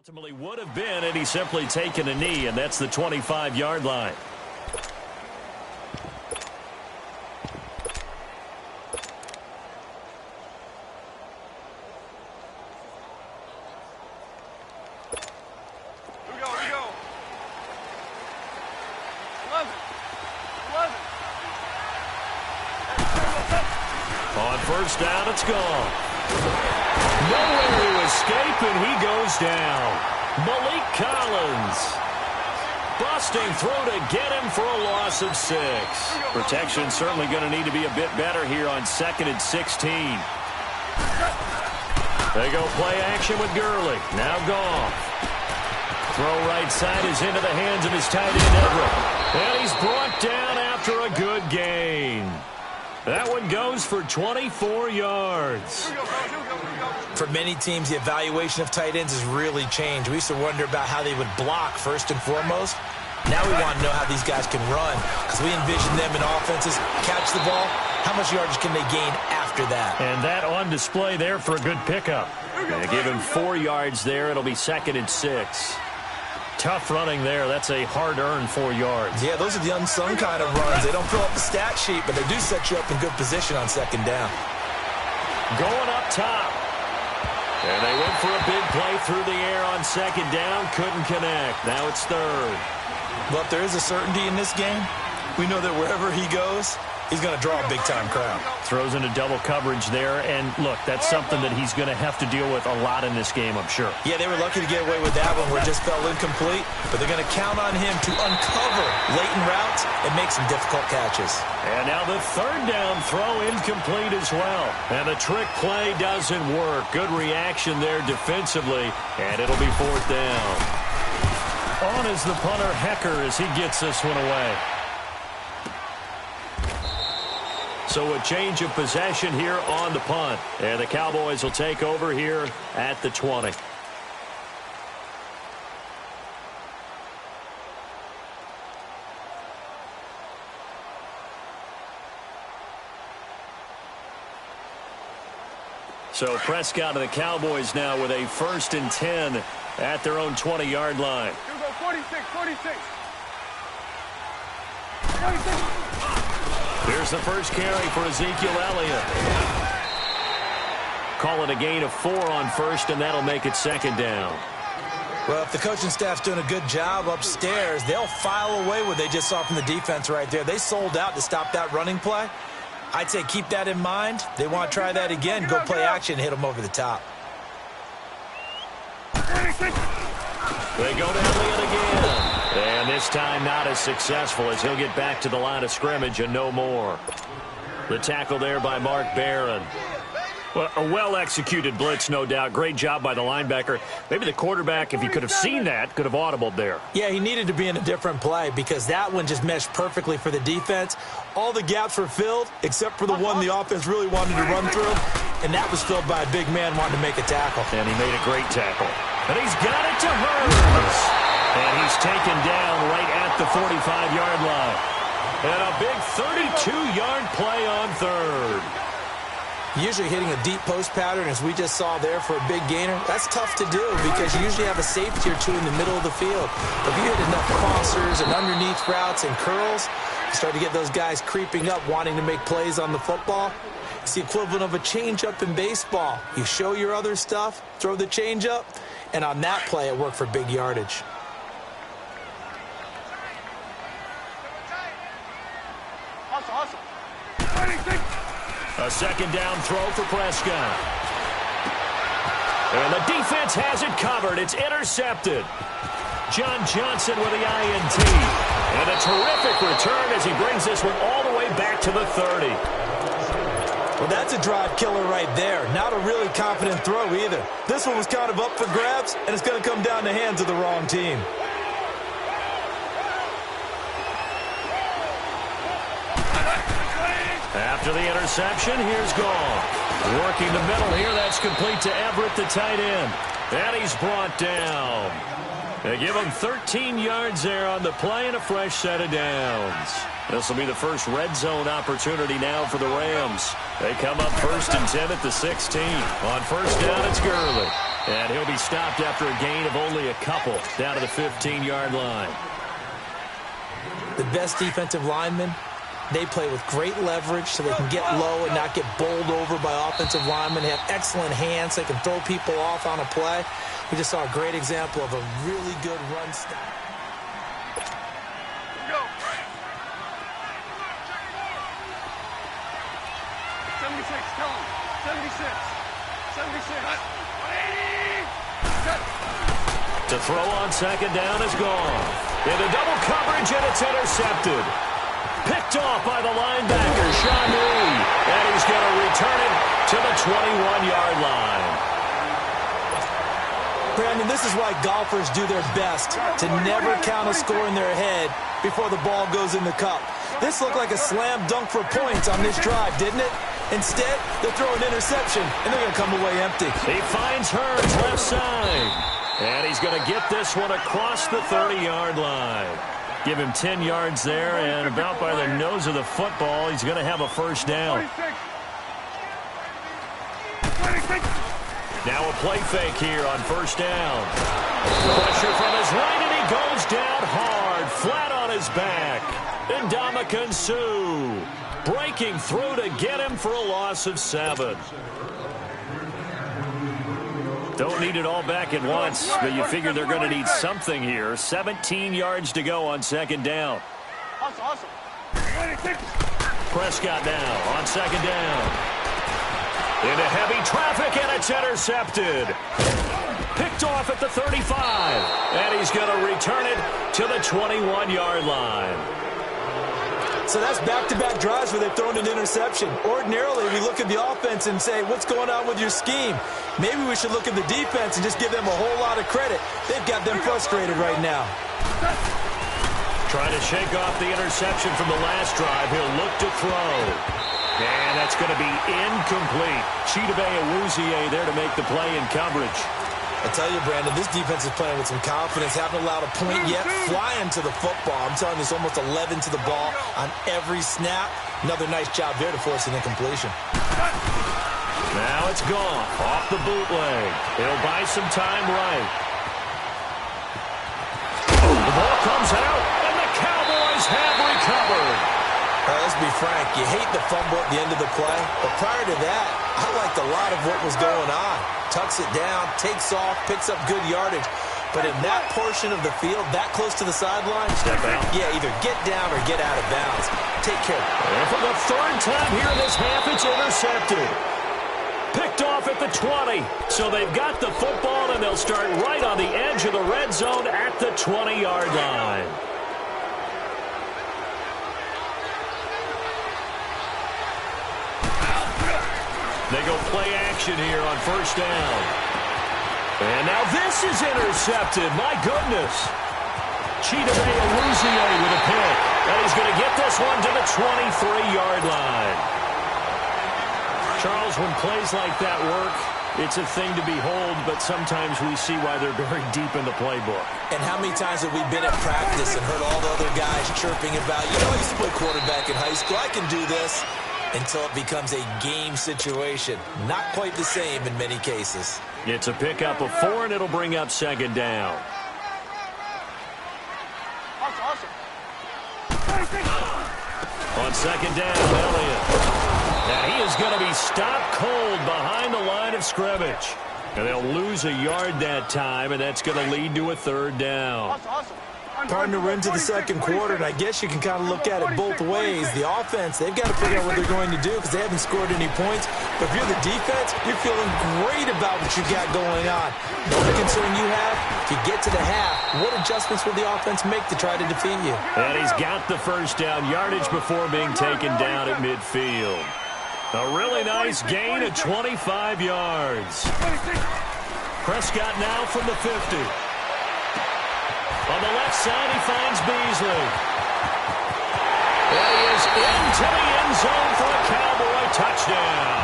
Ultimately would have been, and he's simply taken a knee, and that's the 25-yard line. Here we go. 11. On first down, it's gone. Nowhere to escape, and he goes down. Malik Collins busting through to get him for a loss of 6. Protection certainly going to need to be a bit better here on 2nd and 16. They go play action with Gurley. Now Goff. Throw right side is into the hands of his tight end, Everett. And he's brought down after a good gain. That one goes for 24 yards. For many teams, the evaluation of tight ends has really changed. We used to wonder about how they would block first and foremost. Now we want to know how these guys can run, because we envision them in offenses catch the ball. How much yardage can they gain after that? And that on display there for a good pickup. They give him 4 yards there. It'll be 2nd and 6. Tough running there. That's a hard-earned 4 yards. Yeah, those are the unsung kind of runs. They don't fill up the stat sheet, but they do set you up in good position on 2nd down. Going up top. And they went for a big play through the air on 2nd down. Couldn't connect. Now it's 3rd. But there is a certainty in this game. We know that wherever he goes, he's going to draw a big-time crowd. Throws into double coverage there. And, look, that's something that he's going to have to deal with a lot in this game, I'm sure. Yeah, they were lucky to get away with that one where it just fell incomplete. But they're going to count on him to uncover latent routes and make some difficult catches. And now the 3rd down throw incomplete as well. And the trick play doesn't work. Good reaction there defensively. And it'll be 4th down. On is the punter, Hecker, as he gets this one away. So a change of possession here on the punt. And the Cowboys will take over here at the 20. So Prescott and the Cowboys now with a 1st and 10 at their own 20-yard line. Here we go, 46. Here's the first carry for Ezekiel Elliott. Call it a gain of 4 on 1st, and that'll make it 2nd down. Well, if the coaching staff's doing a good job upstairs, they'll file away what they just saw from the defense right there. They sold out to stop that running play. I'd say keep that in mind. They want to try that again. Go play action and hit them over the top. They go to Elliott again. And this time not as successful as he'll get back to the line of scrimmage and no more. The tackle there by Mark Barron. Well, a well-executed blitz, no doubt. Great job by the linebacker. Maybe the quarterback, if he could have seen that, could have audibled there. Yeah, he needed to be in a different play because that one just meshed perfectly for the defense. All the gaps were filled except for the one the offense really wanted to run through, and that was filled by a big man wanting to make a tackle. And he made a great tackle. And he's got it to Hurts. And he's taken down right at the 45-yard line. And a big 32-yard play on 3rd. Usually hitting a deep post pattern, as we just saw there for a big gainer, that's tough to do because you usually have a safety or two in the middle of the field. But if you hit enough crossers and underneath routes and curls, you start to get those guys creeping up wanting to make plays on the football. It's the equivalent of a changeup in baseball. You show your other stuff, throw the changeup, and on that play it worked for big yardage. Hustle. A 2nd down throw for Prescott. And the defense has it covered. It's intercepted. John Johnson with the INT. And a terrific return as he brings this one all the way back to the 30. Well, that's a drive killer right there. Not a really confident throw either. This one was kind of up for grabs, and it's going to come down the hands of the wrong team. After the interception, here's Goff. Working the middle here, that's complete to Everett, the tight end. And he's brought down. They give him 13 yards there on the play and a fresh set of downs. This will be the first red zone opportunity now for the Rams. They come up 1st and 10 at the 16. On 1st down, it's Gurley. And he'll be stopped after a gain of only a couple down to the 15-yard line. The best defensive linemen, they play with great leverage so they can get low and not get bowled over by offensive linemen. They have excellent hands. They can throw people off on a play. We just saw a great example of a really good run stop. Go. 76, tell him. 76. 76. 180. To throw on second down is gone. Into double coverage, and it's intercepted. Picked off by the linebacker, Sean Lee. And he's going to return it to the 21-yard line. Brandon, this is why golfers do their best to never count a score in their head before the ball goes in the cup. This looked like a slam dunk for points on this drive, didn't it? Instead, they'll throw an interception, and they're going to come away empty. He finds Hurns left side. And he's going to get this one across the 30-yard line. Give him 10 yards there, and about by the nose of the football, he's going to have a first down. 26. Now a play fake here on first down. Pressure from his right, and he goes down hard, flat on his back. Ndamukong Suh breaking through to get him for a loss of 7. Don't need it all back at once, but you figure they're going to need something here. 17 yards to go on second down. Awesome. 26. Prescott now on second down. Into heavy traffic, and it's intercepted. Picked off at the 35, and he's going to return it to the 21-yard line. So that's back-to-back drives where they've thrown an interception. Ordinarily, we look at the offense and say, what's going on with your scheme? Maybe we should look at the defense and just give them a whole lot of credit. They've got them frustrated right now. Trying to shake off the interception from the last drive. He'll look to throw. And that's going to be incomplete. Chidobe Awuzie there to make the play in coverage. I tell you, Brandon, this defense is playing with some confidence. Haven't allowed a point yet. Flying to the football. I'm telling you, it's almost 11 to the ball on every snap. Another nice job there to force an incompletion. Now it's gone. Off the bootleg. He'll buy some time right. The ball comes out, and the Cowboys have recovered. Let's be frank. You hate the fumble at the end of the play. But prior to that, I liked a lot of what was going on. Tucks it down, takes off, picks up good yardage. But in that portion of the field, that close to the sideline, step out. Yeah, either get down or get out of bounds. Take care. And for the third time here in this half, it's intercepted. Picked off at the 20. So they've got the football, and they'll start right on the edge of the red zone at the 20-yard line. They go play action here on first down. And now this is intercepted. My goodness. Chidobe Awuzie with a pick. And he's going to get this one to the 23-yard line. Charles, when plays like that work, it's a thing to behold, but sometimes we see why they're very deep in the playbook. And how many times have we been at practice and heard all the other guys chirping about, I used to play quarterback in high school, I can do this. Until it becomes a game situation. Not quite the same in many cases. It's a pickup of 4, and it'll bring up second down. Awesome. On second down, Elliott. And he is going to be stopped cold behind the line of scrimmage. And they'll lose a yard that time, and that's going to lead to a third down. Awesome. Partner, we're into the second quarter, and I guess you can kind of look at it both ways. The offense, they've got to figure out what they're going to do because they haven't scored any points. But if you're the defense, you're feeling great about what you got going on. The only concern you have, if you get to the half, what adjustments will the offense make to try to defeat you? And he's got the first down yardage before being taken down at midfield. A really nice gain of 25 yards. Prescott now from the 50. On the left side, he finds Beasley. And he is into the end zone for a Cowboy touchdown.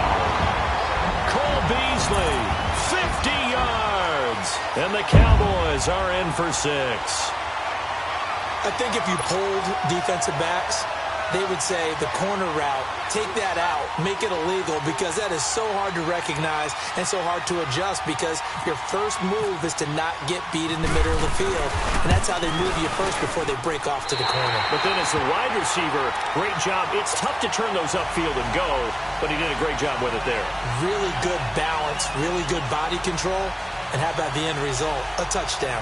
Cole Beasley, 50 yards. And the Cowboys are in for 6. I think if you pulled defensive backs, they would say the corner route, take that out, make it illegal, because that is so hard to recognize and so hard to adjust, because your first move is to not get beat in the middle of the field, and that's how they move you first before they break off to the corner. But then as the wide receiver, great job. It's tough to turn those upfield and go, but he did a great job with it there. Really good balance, really good body control, and how about the end result? A touchdown.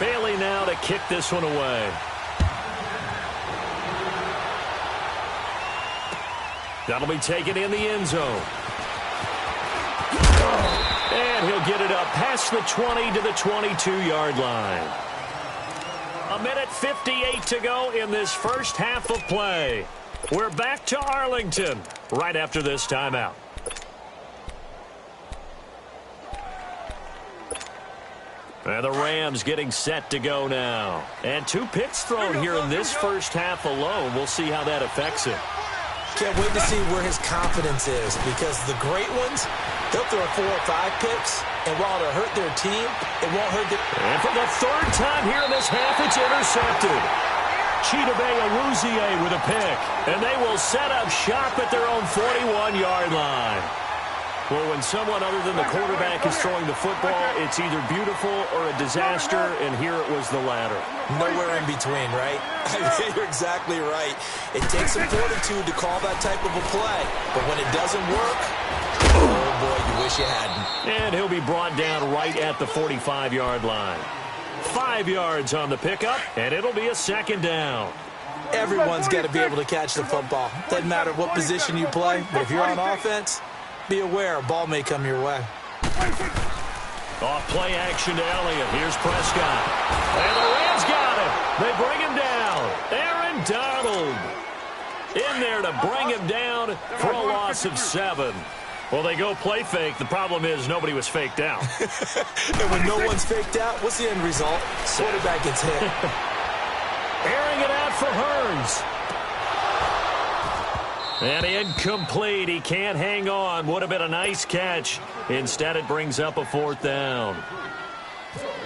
Bailey now to kick this one away. That'll be taken in the end zone. And he'll get it up past the 20 to the 22-yard line. 1:58 to go in this first half of play. We're back to Arlington right after this timeout. And the Rams getting set to go now. And 2 picks thrown here in this first half alone. We'll see how that affects him. Can't wait to see where his confidence is, because the great ones, they'll throw 4 or 5 picks, and while it'll hurt their team, it won't hurt their... And for the 3rd time here in this half, it's intercepted. Chidobe Awuzie with a pick. And they will set up shop at their own 41-yard line. Well, when someone other than the quarterback is throwing the football, it's either beautiful or a disaster, and here it was the latter. Nowhere in between, right? You're exactly right. It takes some fortitude to call that type of a play, but when it doesn't work, oh boy, you wish you hadn't. And he'll be brought down right at the 45-yard line. 5 yards on the pickup, and it'll be a 2nd down. Everyone's got to be able to catch the football. Doesn't matter what position you play, but if you're on offense, be aware a ball may come your way. Off play action to Elliott. Here's Prescott. And the Rams got him. They bring him down. Aaron Donald in there to bring him down for a loss of 7. Well, they go play fake. The problem is nobody was faked out. And when no one's faked out, what's the end result? Quarterback gets hit. Airing it out for Hearns. And incomplete. He can't hang on. Would have been a nice catch. Instead, it brings up a 4th down.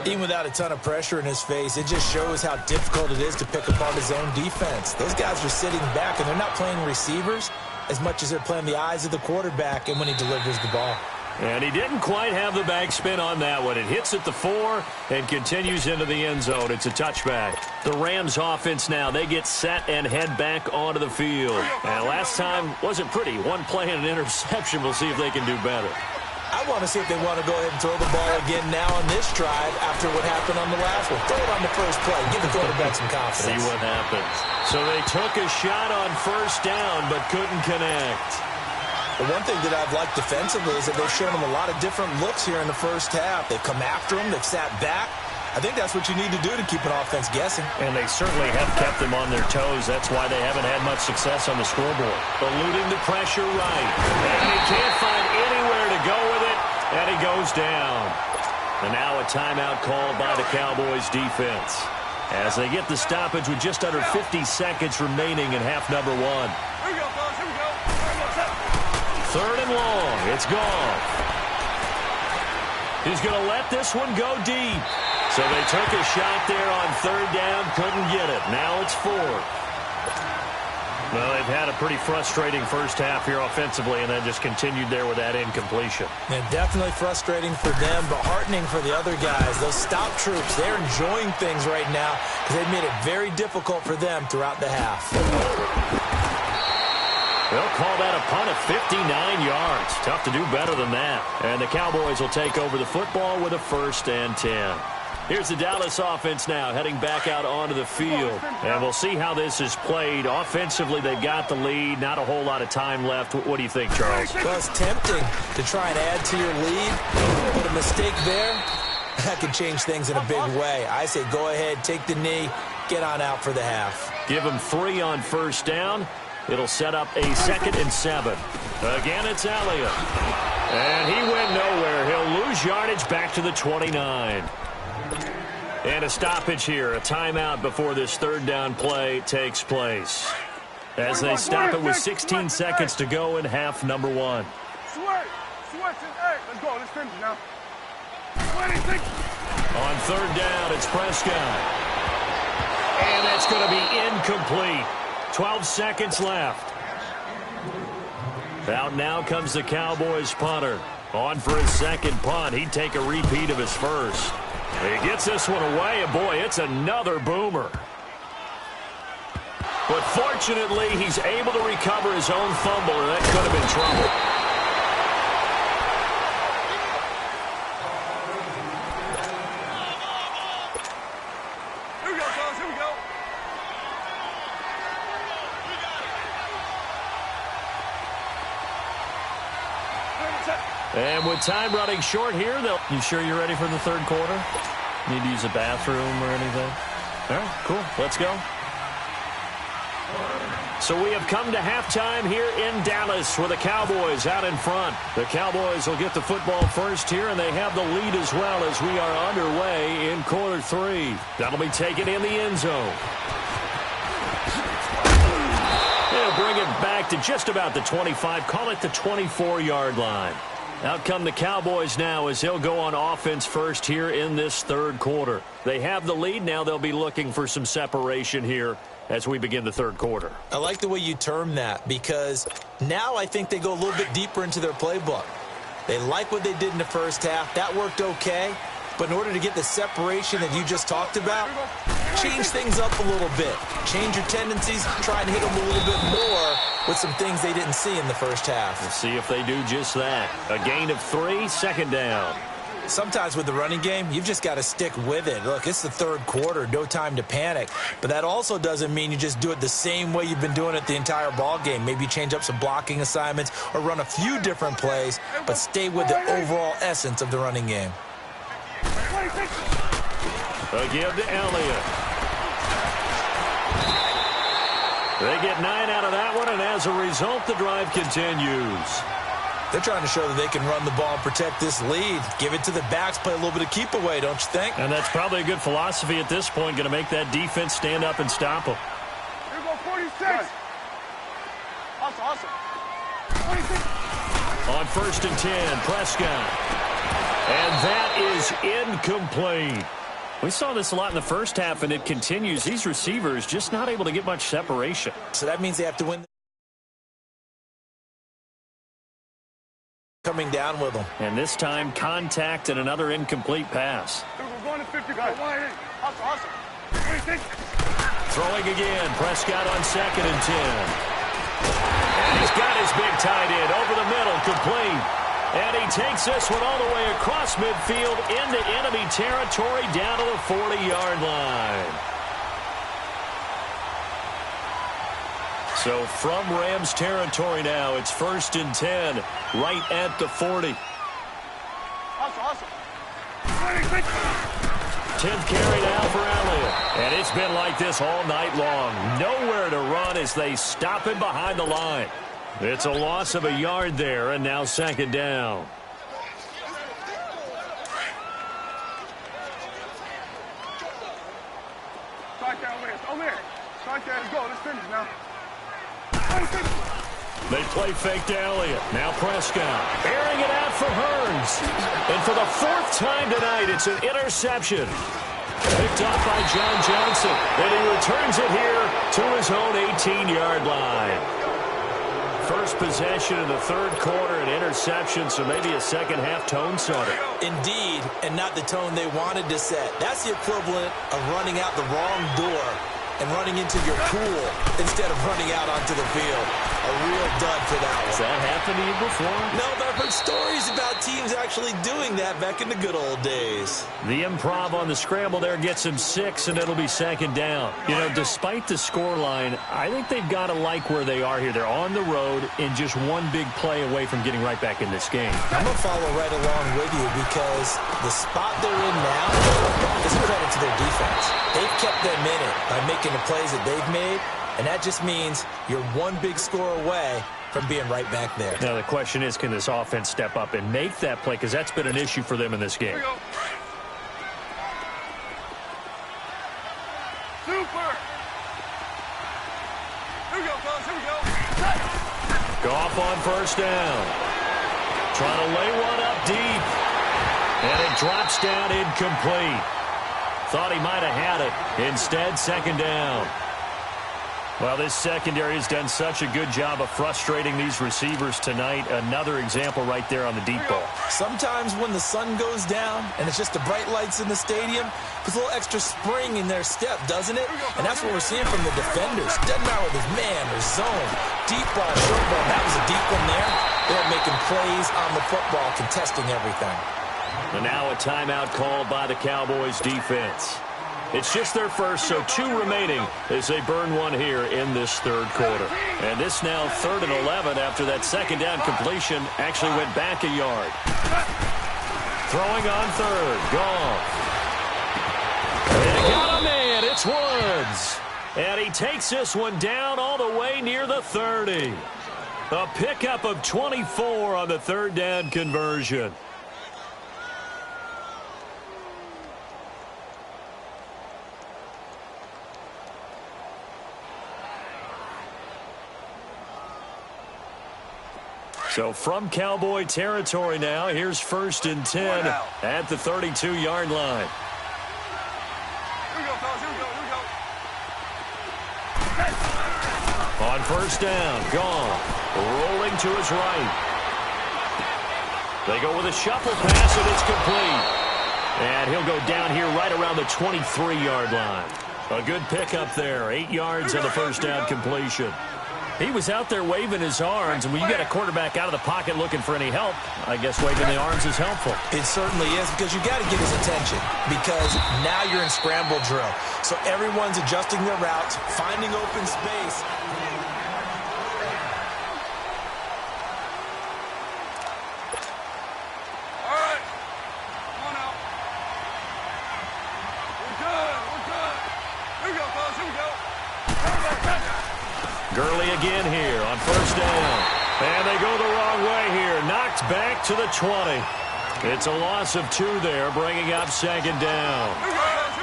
Even without a ton of pressure in his face, it just shows how difficult it is to pick apart his own defense. Those guys are sitting back, and they're not playing receivers as much as they're playing the eyes of the quarterback and when he delivers the ball. And he didn't quite have the backspin on that one. It hits at the 4 and continues into the end zone. It's a touchback. The Rams offense now, they get set and head back onto the field. And last time wasn't pretty. 1 play and an interception. We'll see if they can do better. I want to see if they want to go ahead and throw the ball again now on this drive after what happened on the last one. Throw it on the first play. Give the quarterback some confidence. See what happens. So they took a shot on 1st down but couldn't connect. The one thing that I've liked defensively is that they've shown them a lot of different looks here in the first half. They've come after them. They've sat back. I think that's what you need to do to keep an offense guessing. And they certainly have kept them on their toes. That's why they haven't had much success on the scoreboard. Eluding the pressure right. And he can't find anywhere to go with it. And he goes down. And now a timeout called by the Cowboys defense, as they get the stoppage with just under 50 seconds remaining in half number 1. Here we go, fellas. Here we go. 3rd and long. It's gone. He's going to let this one go deep. So they took a shot there on 3rd down. Couldn't get it. Now it's 4th. Well, they've had a pretty frustrating first half here offensively, and then just continued there with that incompletion. And definitely frustrating for them, but heartening for the other guys. Those stop troops, they're enjoying things right now because they've made it very difficult for them throughout the half. They'll call that a punt of 59 yards. Tough to do better than that. And the Cowboys will take over the football with a 1st and 10. Here's the Dallas offense now heading back out onto the field. And we'll see how this is played. Offensively, they've got the lead. Not a whole lot of time left. What do you think, Charles? Well, it's tempting to try and add to your lead. But a mistake there, that could change things in a big way. I say go ahead, take the knee, get on out for the half. Give them 3 on 1st down. It'll set up a 2nd and 7. Again, it's Elliott. And he went nowhere. He'll lose yardage back to the 29. And a stoppage here, a timeout before this 3rd down play takes place, as they stop it with 16 seconds to go in half number 1. Sweat. Hey, let's go. Let's finish now. 26. On third down, it's Prescott. And that's going to be incomplete. 12 seconds left. Out now comes the Cowboys punter. On for his second punt. He'd take a repeat of his first. He gets this one away, and boy, it's another boomer. But fortunately, he's able to recover his own fumble, and that could have been trouble. Here we go, fellas. Here we go. And with time running short here, you sure you're ready for the third quarter? Need to use a bathroom or anything? All right, cool. Let's go. So we have come to halftime here in Dallas with the Cowboys out in front. The Cowboys will get the football first here, and they have the lead as well as we are underway in quarter three. That'll be taken in the end zone. They'll bring it back to just about the 25, call it the 24-yard line. Out come the Cowboys now as they'll go on offense first here in this third quarter. They have the lead. Now they'll be looking for some separation here as we begin the third quarter. I like the way you term that because now I think they go a little bit deeper into their playbook. They like what they did in the first half. That worked okay. But in order to get the separation that you just talked about, change things up a little bit. Change your tendencies, try and hit them a little bit more with some things they didn't see in the first half. We'll see if they do just that. A gain of 3, second down. Sometimes with the running game, you've just got to stick with it. Look, it's the third quarter, no time to panic. But that also doesn't mean you just do it the same way you've been doing it the entire ball game. Maybe change up some blocking assignments or run a few different plays, but stay with the overall essence of the running game. Again to Elliott. They get 9 out of that one, and as a result, the drive continues. They're trying to show that they can run the ball and protect this lead. Give it to the backs, play a little bit of keep away, don't you think? And that's probably a good philosophy at this point, going to make that defense stand up and stop them. Here we go, 46. Awesome. 26. On first and 10, Prescott. And that is incomplete. We saw this a lot in the first half, and it continues. These receivers just not able to get much separation. So that means they have to win. Coming down with them. And this time, contact and another incomplete pass. We're going to 50. Awesome. 26. Throwing again. Prescott on second and 10. And he's got his big tight end over the middle, complete. And he takes this one all the way across midfield into enemy territory down to the 40-yard line. So from Rams territory now, it's first and 10, right at the 40. Awesome. 10th carry now for Elliott. And it's been like this all night long. Nowhere to run as they stop him behind the line. It's a loss of a yard there, and now second down. Start there, over here. Start there, let's go, let's finish now. They play fake to Elliott. Now Prescott. Airing it out for Hearns. And for the 4th time tonight, it's an interception. Picked up by John Johnson. And he returns it here to his own 18-yard line. First possession in the third quarter, an interception, so maybe a second-half tone setter. Indeed, and not the tone they wanted to set. That's the equivalent of running out the wrong door and running into your pool instead of running out onto the field. A real dud for that one. Has that happened to you before? No, but I've heard stories about teams actually doing that back in the good old days. The improv on the scramble there gets him 6, and it'll be second down. You know, despite the scoreline, I think they've got to like where they are here. They're on the road and just one big play away from getting right back in this game. I'm going to follow right along with you because the spot they're in now is a credit to their defense. They've kept them in it by making the plays that they've made, and that just means you're one big score away from being right back there. Now the question is, can this offense step up and make that play? Because that's been an issue for them in this game. Here we go. Super. Here we go, fellas. Here we go. Goff on first down. Trying to lay one up deep. And it drops down incomplete. Thought he might have had it. Instead, second down. Well, this secondary has done such a good job of frustrating these receivers tonight. Another example right there on the deep ball. Sometimes when the sun goes down and it's just the bright lights in the stadium, puts a little extra spring in their step, doesn't it? And that's what we're seeing from the defenders. Doesn't matter whether it's man or zone, deep ball, short ball. That was a deep one there. They're making plays on the football, contesting everything. And now a timeout called by the Cowboys defense. It's just their first, so 2 remaining as they burn one here in this third quarter. And this now 3rd and 11 after that second down completion actually went back a yard. Throwing on third. Goff. They got a man. It's Woods. And he takes this one down all the way near the 30. A pickup of 24 on the third down conversion. So from Cowboy territory now, here's 1st and 10 at the 32-yard line. Here we go, fellas. Here we go. On first down, Goff rolling to his right. They go with a shuffle pass, and it's complete. And he'll go down here right around the 23-yard line. A good pickup there, 8 yards on the first down completion. He was out there waving his arms, and when you get a quarterback out of the pocket looking for any help, I guess waving the arms is helpful. It certainly is, because you got to get his attention, because now you're in scramble drill. So everyone's adjusting their routes, finding open space. All right. Come on out. We're good. Here we go, fellas. Here we go. Gurley again here on first down. And they go the wrong way here. Knocked back to the 20. It's a loss of 2 there, bringing up second down.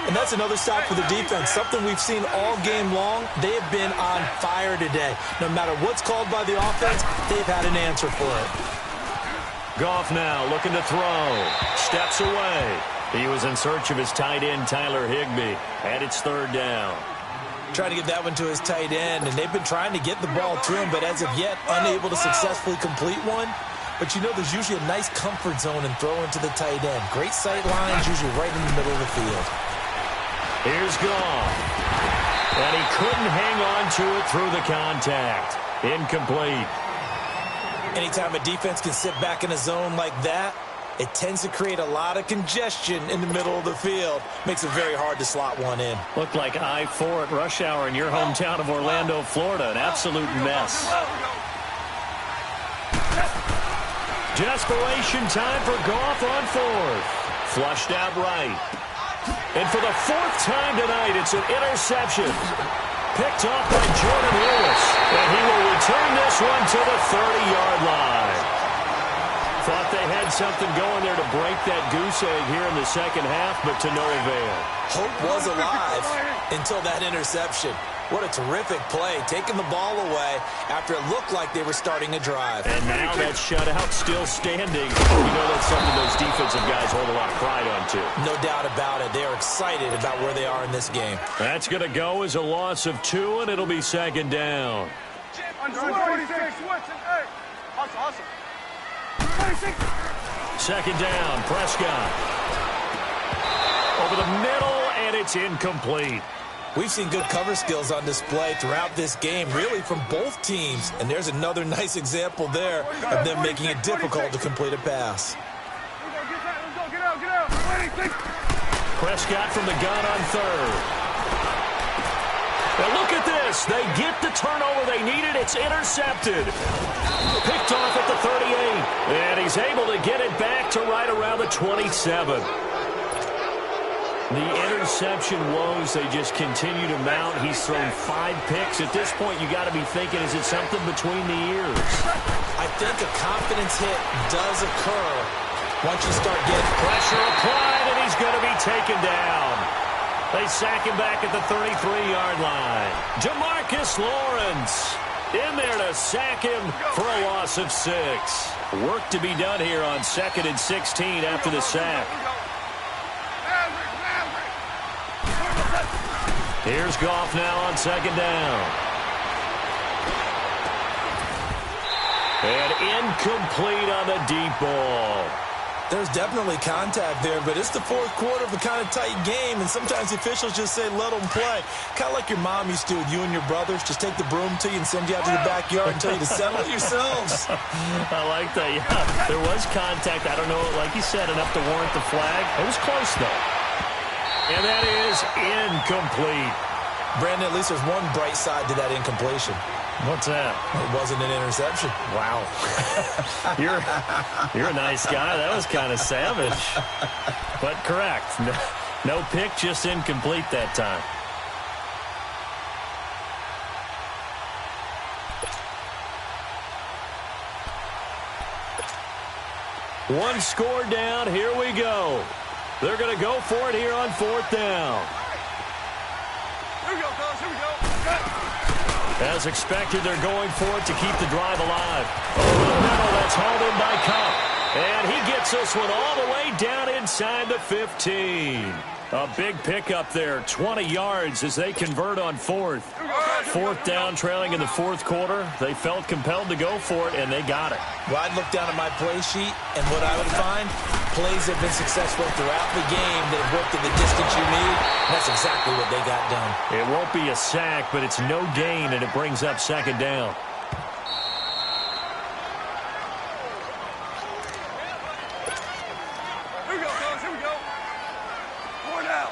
And that's another stop for the defense, something we've seen all game long. They have been on fire today. No matter what's called by the offense, they've had an answer for it. Goff now looking to throw. Steps away. He was in search of his tight end, Tyler Higbee. And it's third down. Trying to get that one to his tight end, and they've been trying to get the ball to him, but as of yet, unable to successfully complete one. But you know, there's usually a nice comfort zone in throwing to the tight end. Great sight lines, usually right in the middle of the field. Here's Goff. And he couldn't hang on to it through the contact. Incomplete. Anytime a defense can sit back in a zone like that, it tends to create a lot of congestion in the middle of the field. Makes it very hard to slot one in. Looked like I-4 at rush hour in your hometown of Orlando, Florida. An absolute mess. Desperation time for Goff on fourth. Flushed out right. And for the 4th time tonight, it's an interception. Picked off by Jordan Lewis. And he will return this one to the 30-yard line. Thought they had something going there to break that goose egg here in the second half, but to no avail. Hope was alive until that interception. What a terrific play, taking the ball away after it looked like they were starting a drive. And now that shutout still standing. You know that's something those defensive guys hold a lot of pride on, too. No doubt about it. They are excited about where they are in this game. That's going to go as a loss of 2, and it'll be second down. Under 46. Hey. Hustle. 26. Second down, Prescott. Over the middle, and it's incomplete. We've seen good cover skills on display throughout this game, really from both teams. And there's another nice example there of them making it difficult to complete a pass. Get out. 26. Prescott from the gun on third. Now look at this. They get the turnover they needed. It's intercepted. Picked off at the 38. And he's able to get it back to right around the 27. The interception woes, they just continue to mount. He's thrown 5 picks. At this point, you got to be thinking, is it something between the ears? I think a confidence hit does occur once you start getting pressure applied, and he's going to be taken down. They sack him back at the 33-yard line. Jamarcus Lawrence. In there to sack him for a loss of 6. Work to be done here on 2nd and 16 after the sack. Here's Goff now on 2nd down. And incomplete on the deep ball. There's definitely contact there, but it's the fourth quarter of a kind of tight game, and sometimes the officials just say, let them play. Kind of like your mom used to with you and your brothers. Just take the broom to you and send you out to the backyard and tell you to settle it yourselves. I like that, yeah. There was contact. I don't know, like you said, enough to warrant the flag. It was close, though. And that is incomplete. Brandon, at least there's one bright side to that incompletion. What's that? It wasn't an interception. Wow. You're a nice guy. That was kind of savage. But correct. No pick, just incomplete that time. One score down. Here we go. They're going to go for it here on 4th down. Here we go, fellas. Here we go. As expected, they're going for it to keep the drive alive. Over the middle, that's hauled in by Cup. And he gets this one all the way down inside the 15. A big pickup there, 20 yards as they convert on 4th. 4th down, trailing in the 4th quarter. They felt compelled to go for it, and they got it. Well, I'd look down at my play sheet, and what I would find, plays have been successful throughout the game that have worked at the distance you need. And that's exactly what they got done. It won't be a sack, but it's no gain, and it brings up 2nd down. Here we go, fellas. Here we go. 4 down.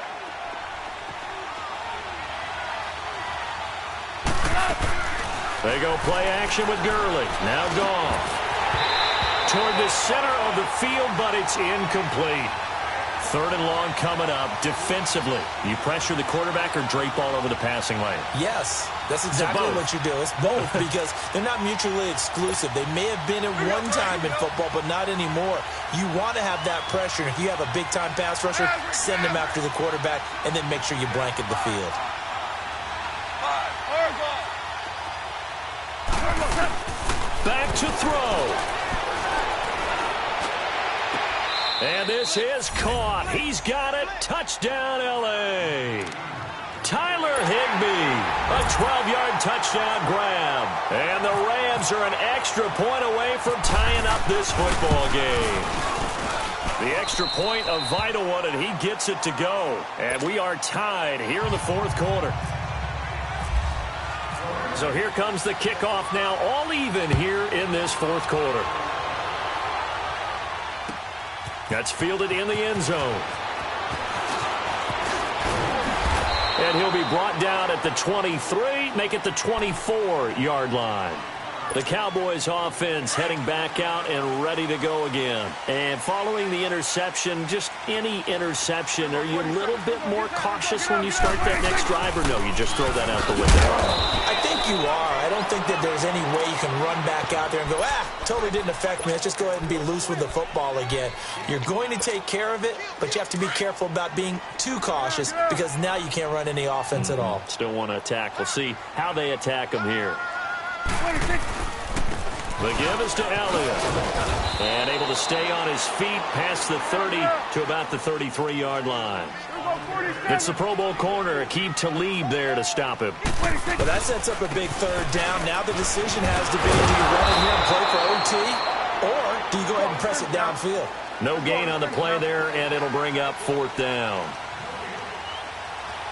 They go play action with Gurley. Now Goff. Toward the center of the field, but it's incomplete. 3rd and long coming up. Defensively, you pressure the quarterback or drape all over the passing lane? Yes, that's exactly what you do. It's both because they're not mutually exclusive. They may have been at one time in football, but not anymore. You want to have that pressure. If you have a big-time pass rusher, send them after the quarterback, and then make sure you blanket the field. Back to throw. And this is caught. He's got it. Touchdown, L.A. Tyler Higbee. A 12-yard touchdown grab. And the Rams are an extra point away from tying up this football game. The extra point, a vital one, and he gets it to go. And we are tied here in the 4th quarter. So here comes the kickoff now, all even here in this 4th quarter. That's fielded in the end zone. And he'll be brought down at the 23, make it the 24-yard line. The Cowboys offense heading back out and ready to go again. And following the interception, just any interception, are you a little bit more cautious when you start that next drive, or no, you just throw that out the window? I think you are. I don't think that there's any way you can run back out there and go, totally didn't affect me. Let's just go ahead and be loose with the football again. You're going to take care of it, but you have to be careful about being too cautious because now you can't run any offense at all. Still want to attack. We'll see how they attack him here. The give is to Elliott. And able to stay on his feet past the 30 to about the 33-yard line. It's the Pro Bowl corner, Aqib Talib there to stop him. Well, that sets up a big 3rd down. Now the decision has to be, do you run in here and play for OT, or do you go ahead and press it downfield? No gain on the play there, and it'll bring up 4th down.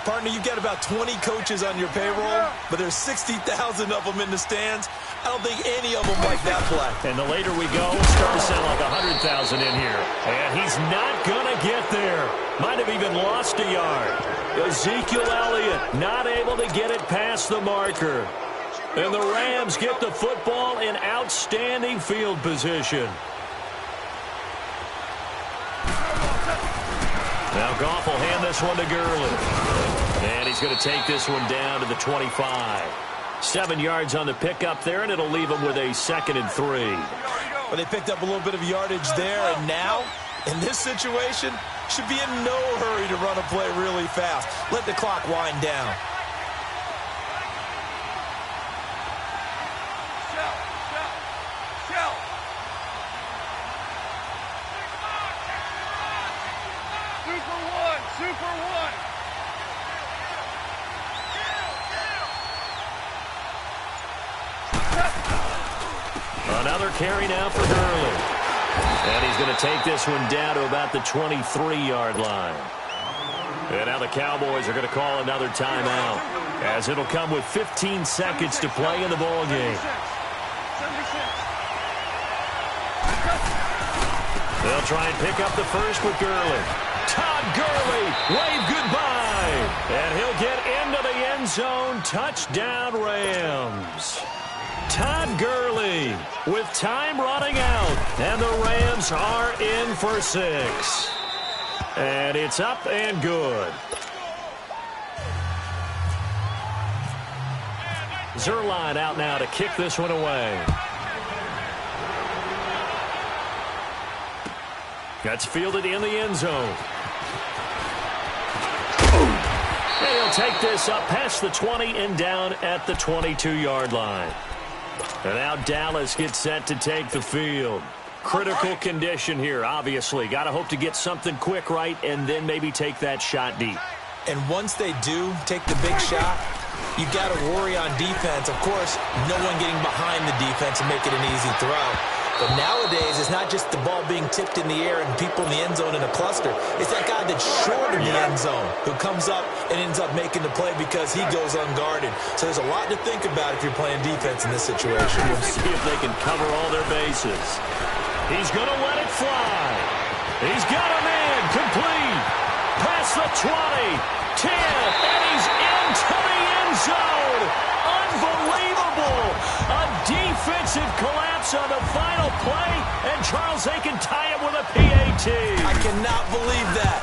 Partner, you've got about 20 coaches on your payroll, but there's 60,000 of them in the stands. I don't think any of them like that play. And the later we go, it's starting to sound like 100,000 in here. And he's not going to get there. Might have even lost a yard. Ezekiel Elliott not able to get it past the marker. And the Rams get the football in outstanding field position. Now Goff will hand this one to Gurley. And he's going to take this one down to the 25. 7 yards on the pickup there, and it'll leave him with a 2nd and 3. Well, they picked up a little bit of yardage there, and now, in this situation, should be in no hurry to run a play really fast. Let the clock wind down. Super one. Another carry now for Gurley. And he's going to take this one down to about the 23-yard line. And now the Cowboys are going to call another timeout, as it'll come with 15 seconds to play in the ball game. They'll try and pick up the first with Gurley. Todd Gurley, wave goodbye. And he'll get into the end zone. Touchdown, Rams. Todd Gurley with time running out. And the Rams are in for 6. And it's up and good. Zerline out now to kick this one away. That's fielded in the end zone. And he'll take this up past the 20 and down at the 22-yard line. And now Dallas gets set to take the field. Critical condition here, obviously. Got to hope to get something quick right and then maybe take that shot deep. And once they do take the big shot, you got to worry on defense. Of course, no one getting behind the defense and make it an easy throw. But nowadays, it's not just the ball being tipped in the air and people in the end zone in a cluster. It's that guy that's short of the end zone who comes up and ends up making the play because he goes unguarded. So there's a lot to think about if you're playing defense in this situation. We'll see if they can cover all their bases. He's going to let it fly. He's got a man complete. Past the 20, 10, and he's into the end zone. Unbelievable. A defensive collapse on the final play, and Charles, they can tie it with a PAT. I cannot believe that.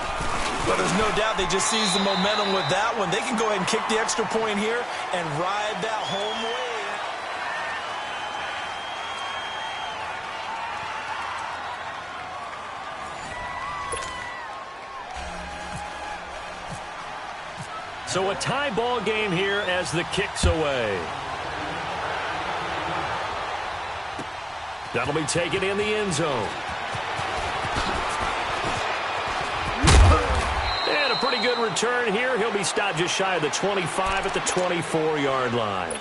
But there's no doubt they just seized the momentum with that one. They can go ahead and kick the extra point here and ride that home wave. So a tie ball game here as the kick's away. That'll be taken in the end zone. And a pretty good return here. He'll be stopped just shy of the 25 at the 24-yard line.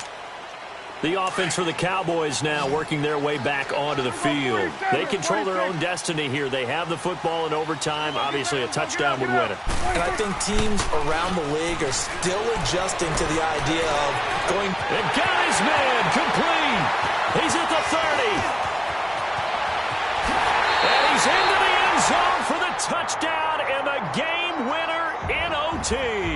The offense for the Cowboys now working their way back onto the field. They control their own destiny here. They have the football in overtime. Obviously, a touchdown would win it. And I think teams around the league are still adjusting to the idea of going. And got his man complete. He's at the 30. And he's into the end zone for the touchdown and the game winner in OT.